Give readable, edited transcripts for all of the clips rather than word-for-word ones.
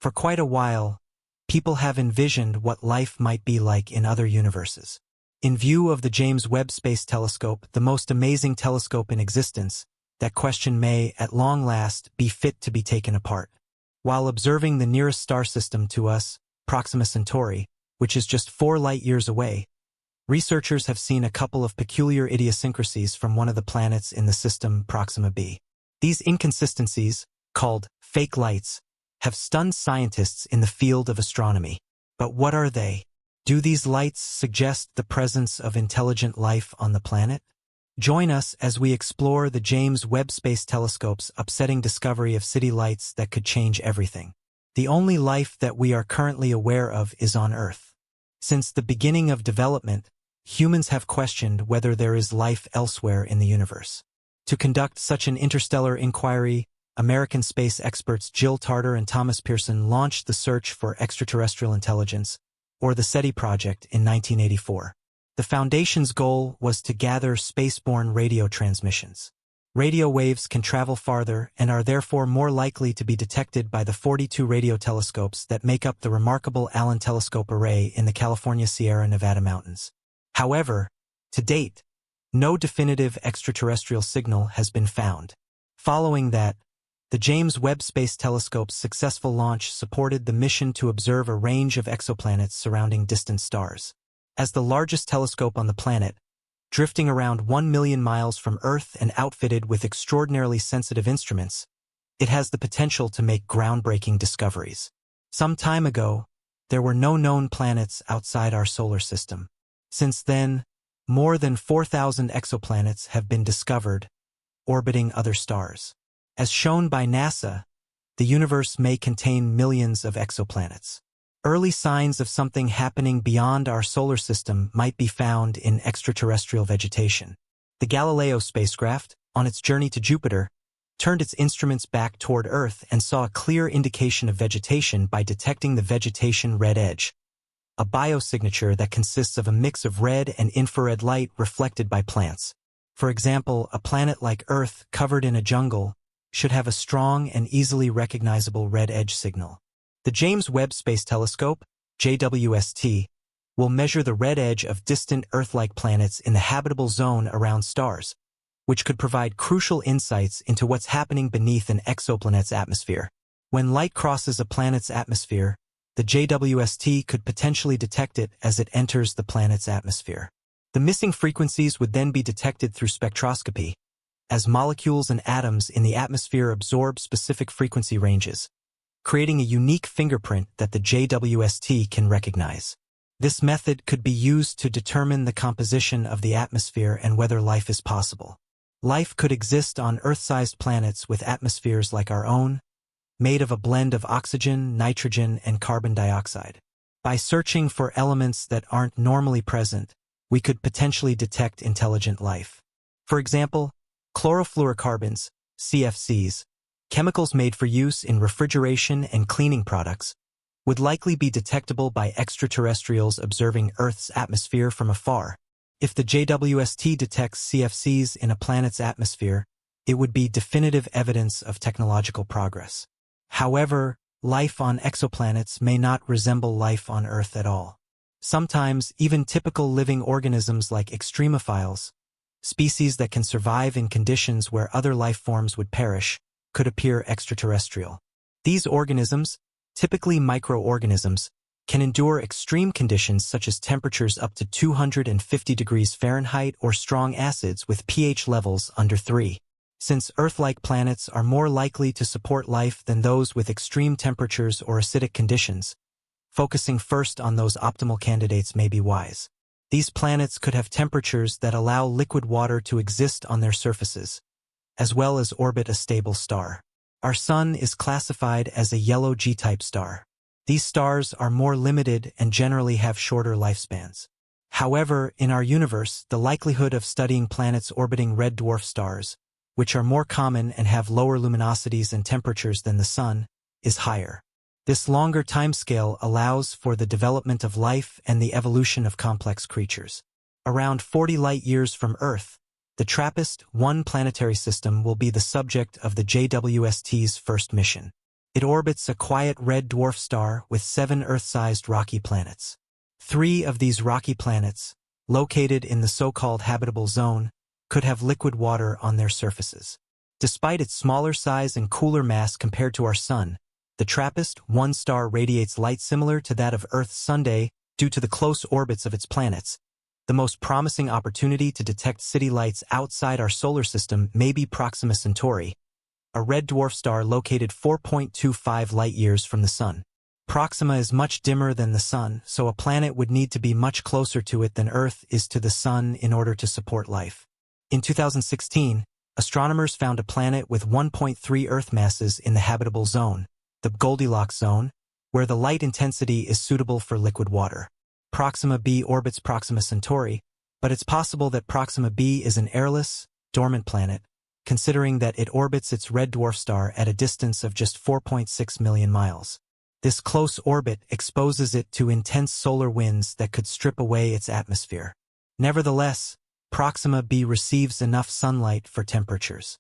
For quite a while, people have envisioned what life might be like in other universes. In view of the James Webb Space Telescope, the most amazing telescope in existence, that question may, at long last, be fit to be taken apart. While observing the nearest star system to us, Proxima Centauri, which is just 4 light-years away, researchers have seen a couple of peculiar idiosyncrasies from one of the planets in the system, Proxima b. These inconsistencies, called fake lights, have stunned scientists in the field of astronomy. But what are they? Do these lights suggest the presence of intelligent life on the planet? Join us as we explore the James Webb Space Telescope's upsetting discovery of city lights that could change everything. The only life that we are currently aware of is on Earth. Since the beginning of development, humans have questioned whether there is life elsewhere in the universe. To conduct such an interstellar inquiry, American space experts Jill Tarter and Thomas Pearson launched the search for extraterrestrial intelligence, or the SETI project, in 1984. The Foundation's goal was to gather spaceborne radio transmissions. Radio waves can travel farther and are therefore more likely to be detected by the 42 radio telescopes that make up the remarkable Allen Telescope Array in the California Sierra Nevada mountains. However, to date, no definitive extraterrestrial signal has been found. Following that, the James Webb Space Telescope's successful launch supported the mission to observe a range of exoplanets surrounding distant stars. As the largest telescope on the planet, drifting around 1 million miles from Earth and outfitted with extraordinarily sensitive instruments, it has the potential to make groundbreaking discoveries. Some time ago, there were no known planets outside our solar system. Since then, more than 4,000 exoplanets have been discovered, orbiting other stars. As shown by NASA, the universe may contain millions of exoplanets. Early signs of something happening beyond our solar system might be found in extraterrestrial vegetation. The Galileo spacecraft, on its journey to Jupiter, turned its instruments back toward Earth and saw a clear indication of vegetation by detecting the vegetation red edge, a biosignature that consists of a mix of red and infrared light reflected by plants. For example, a planet like Earth covered in a jungle should have a strong and easily recognizable red edge signal. The James Webb Space Telescope, JWST, will measure the red edge of distant Earth-like planets in the habitable zone around stars, which could provide crucial insights into what's happening beneath an exoplanet's atmosphere. When light crosses a planet's atmosphere, the JWST could potentially detect it as it enters the planet's atmosphere. The missing frequencies would then be detected through spectroscopy, as molecules and atoms in the atmosphere absorb specific frequency ranges, creating a unique fingerprint that the JWST can recognize. This method could be used to determine the composition of the atmosphere and whether life is possible. Life could exist on Earth-sized planets with atmospheres like our own, made of a blend of oxygen, nitrogen, and carbon dioxide. By searching for elements that aren't normally present, we could potentially detect intelligent life. For example, chlorofluorocarbons, CFCs, chemicals made for use in refrigeration and cleaning products, would likely be detectable by extraterrestrials observing Earth's atmosphere from afar. If the JWST detects CFCs in a planet's atmosphere, it would be definitive evidence of technological progress. However, life on exoplanets may not resemble life on Earth at all. Sometimes, even typical living organisms like extremophiles, species that can survive in conditions where other life forms would perish, could appear extraterrestrial. These organisms, typically microorganisms, can endure extreme conditions such as temperatures up to 250 degrees Fahrenheit or strong acids with pH levels under 3. Since Earth-like planets are more likely to support life than those with extreme temperatures or acidic conditions, focusing first on those optimal candidates may be wise. These planets could have temperatures that allow liquid water to exist on their surfaces, as well as orbit a stable star. Our Sun is classified as a yellow G-type star. These stars are more limited and generally have shorter lifespans. However, in our universe, the likelihood of studying planets orbiting red dwarf stars, which are more common and have lower luminosities and temperatures than the Sun, is higher. This longer timescale allows for the development of life and the evolution of complex creatures. Around 40 light-years from Earth, the TRAPPIST-1 planetary system will be the subject of the JWST's first mission. It orbits a quiet red dwarf star with 7 Earth-sized rocky planets. 3 of these rocky planets, located in the so-called habitable zone, could have liquid water on their surfaces. Despite its smaller size and cooler mass compared to our Sun, the TRAPPIST-1 star radiates light similar to that of Earth's Sunday due to the close orbits of its planets. The most promising opportunity to detect city lights outside our solar system may be Proxima Centauri, a red dwarf star located 4.25 light-years from the Sun. Proxima is much dimmer than the Sun, so a planet would need to be much closer to it than Earth is to the Sun in order to support life. In 2016, astronomers found a planet with 1.3 Earth masses in the habitable zone, the Goldilocks zone, where the light intensity is suitable for liquid water. Proxima b orbits Proxima Centauri, but it's possible that Proxima b is an airless, dormant planet, considering that it orbits its red dwarf star at a distance of just 4.6 million miles. This close orbit exposes it to intense solar winds that could strip away its atmosphere. Nevertheless, Proxima b receives enough sunlight for temperatures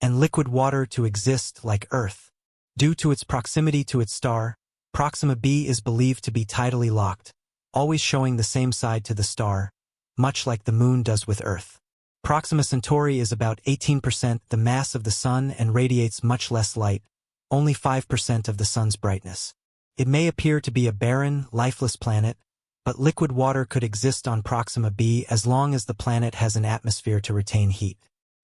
and liquid water to exist like Earth. Due to its proximity to its star, Proxima b is believed to be tidally locked, always showing the same side to the star, much like the Moon does with Earth. Proxima Centauri is about 18% the mass of the Sun and radiates much less light, only 5% of the Sun's brightness. It may appear to be a barren, lifeless planet, but liquid water could exist on Proxima b as long as the planet has an atmosphere to retain heat.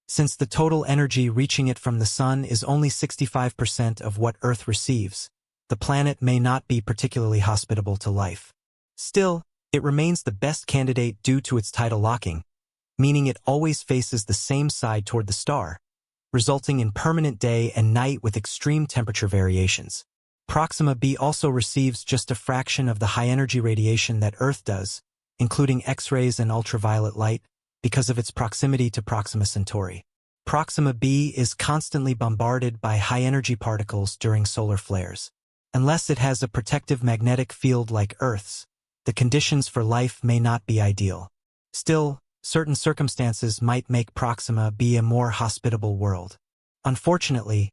Since the total energy reaching it from the Sun is only 65% of what Earth receives, the planet may not be particularly hospitable to life. Still, it remains the best candidate due to its tidal locking, meaning it always faces the same side toward the star, resulting in permanent day and night with extreme temperature variations. Proxima b also receives just a fraction of the high-energy radiation that Earth does, including X-rays and ultraviolet light, because of its proximity to Proxima Centauri. Proxima b is constantly bombarded by high-energy particles during solar flares. Unless it has a protective magnetic field like Earth's, the conditions for life may not be ideal. Still, certain circumstances might make Proxima b a more hospitable world. Unfortunately,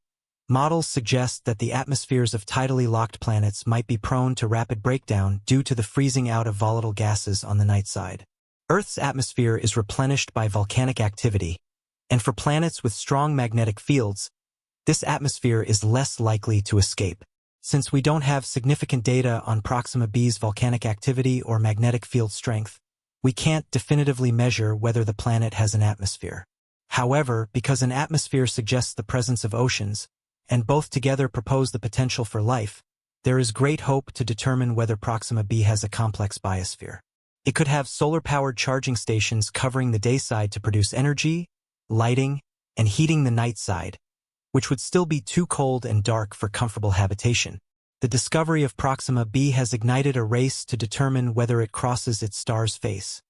models suggest that the atmospheres of tidally locked planets might be prone to rapid breakdown due to the freezing out of volatile gases on the night side. Earth's atmosphere is replenished by volcanic activity, and for planets with strong magnetic fields, this atmosphere is less likely to escape. Since we don't have significant data on Proxima b's volcanic activity or magnetic field strength, we can't definitively measure whether the planet has an atmosphere. However, because an atmosphere suggests the presence of oceans, and both together propose the potential for life, there is great hope to determine whether Proxima b has a complex biosphere. It could have solar-powered charging stations covering the day side to produce energy, lighting, and heating the night side, which would still be too cold and dark for comfortable habitation. The discovery of Proxima b has ignited a race to determine whether it crosses its star's face,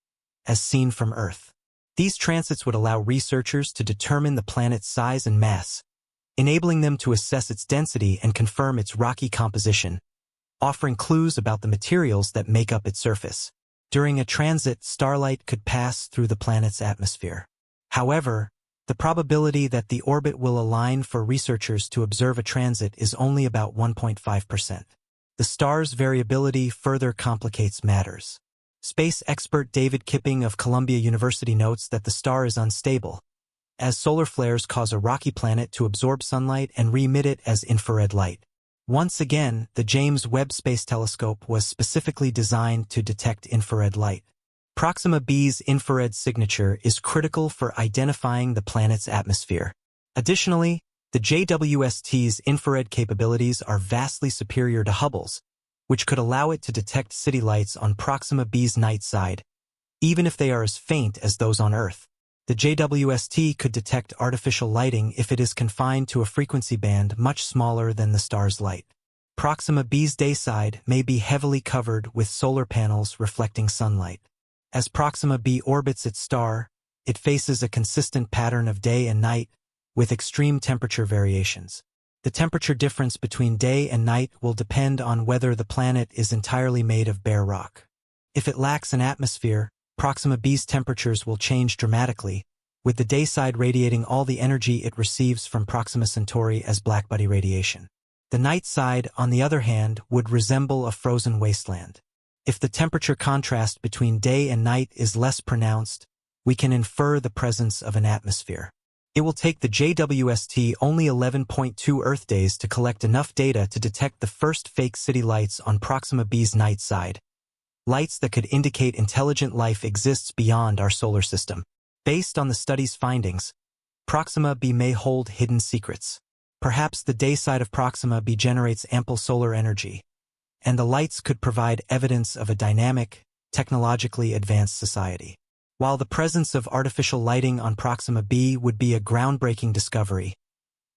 as seen from Earth. These transits would allow researchers to determine the planet's size and mass, enabling them to assess its density and confirm its rocky composition, offering clues about the materials that make up its surface. During a transit, starlight could pass through the planet's atmosphere. However, the probability that the orbit will align for researchers to observe a transit is only about 1.5%. The star's variability further complicates matters. Space expert David Kipping of Columbia University notes that the star is unstable, as solar flares cause a rocky planet to absorb sunlight and re-emit it as infrared light. Once again, the James Webb Space Telescope was specifically designed to detect infrared light. Proxima b's infrared signature is critical for identifying the planet's atmosphere. Additionally, the JWST's infrared capabilities are vastly superior to Hubble's, which could allow it to detect city lights on Proxima b's night side, even if they are as faint as those on Earth. The JWST could detect artificial lighting if it is confined to a frequency band much smaller than the star's light. Proxima b's day side may be heavily covered with solar panels reflecting sunlight. As Proxima b orbits its star, it faces a consistent pattern of day and night, with extreme temperature variations. The temperature difference between day and night will depend on whether the planet is entirely made of bare rock. If it lacks an atmosphere, Proxima b's temperatures will change dramatically, with the day side radiating all the energy it receives from Proxima Centauri as blackbody radiation. The night side, on the other hand, would resemble a frozen wasteland. If the temperature contrast between day and night is less pronounced, we can infer the presence of an atmosphere. It will take the JWST only 11.2 Earth days to collect enough data to detect the first fake city lights on Proxima B's night side. Lights that could indicate intelligent life exists beyond our solar system. Based on the study's findings, Proxima B may hold hidden secrets. Perhaps the day side of Proxima B generates ample solar energy, and the lights could provide evidence of a dynamic, technologically advanced society. While the presence of artificial lighting on Proxima B would be a groundbreaking discovery,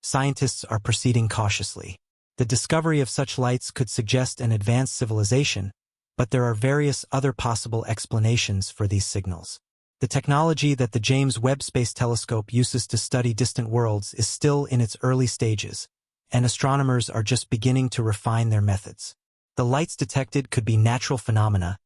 scientists are proceeding cautiously. The discovery of such lights could suggest an advanced civilization, but there are various other possible explanations for these signals. The technology that the James Webb Space Telescope uses to study distant worlds is still in its early stages, and astronomers are just beginning to refine their methods. The lights detected could be natural phenomena,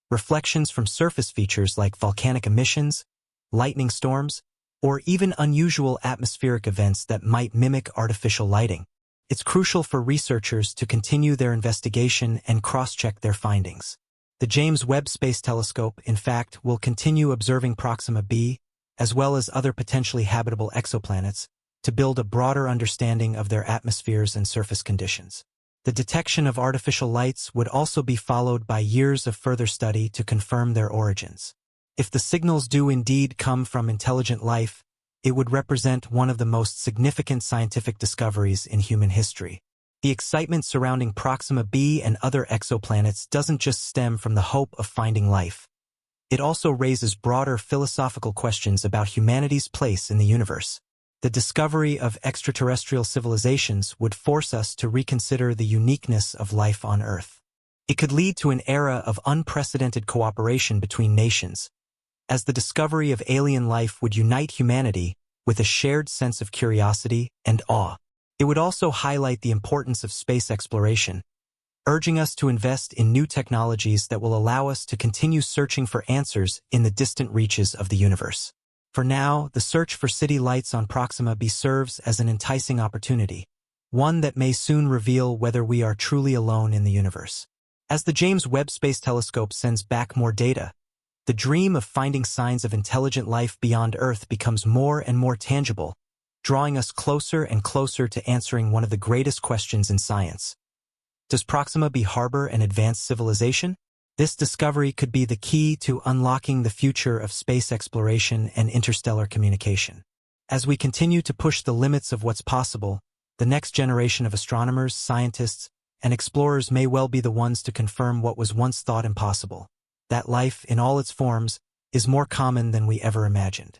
reflections from surface features like volcanic emissions, lightning storms, or even unusual atmospheric events that might mimic artificial lighting. It's crucial for researchers to continue their investigation and cross-check their findings. The James Webb Space Telescope, in fact, will continue observing Proxima B, as well as other potentially habitable exoplanets, to build a broader understanding of their atmospheres and surface conditions. The detection of artificial lights would also be followed by years of further study to confirm their origins. If the signals do indeed come from intelligent life, it would represent one of the most significant scientific discoveries in human history. The excitement surrounding Proxima B and other exoplanets doesn't just stem from the hope of finding life. It also raises broader philosophical questions about humanity's place in the universe. The discovery of extraterrestrial civilizations would force us to reconsider the uniqueness of life on Earth. It could lead to an era of unprecedented cooperation between nations, as the discovery of alien life would unite humanity with a shared sense of curiosity and awe. It would also highlight the importance of space exploration, urging us to invest in new technologies that will allow us to continue searching for answers in the distant reaches of the universe. For now, the search for city lights on Proxima B serves as an enticing opportunity, one that may soon reveal whether we are truly alone in the universe. As the James Webb Space Telescope sends back more data, the dream of finding signs of intelligent life beyond Earth becomes more and more tangible, drawing us closer and closer to answering one of the greatest questions in science. Does Proxima B harbor an advanced civilization? This discovery could be the key to unlocking the future of space exploration and interstellar communication. As we continue to push the limits of what's possible, the next generation of astronomers, scientists, and explorers may well be the ones to confirm what was once thought impossible: that life, in all its forms, is more common than we ever imagined.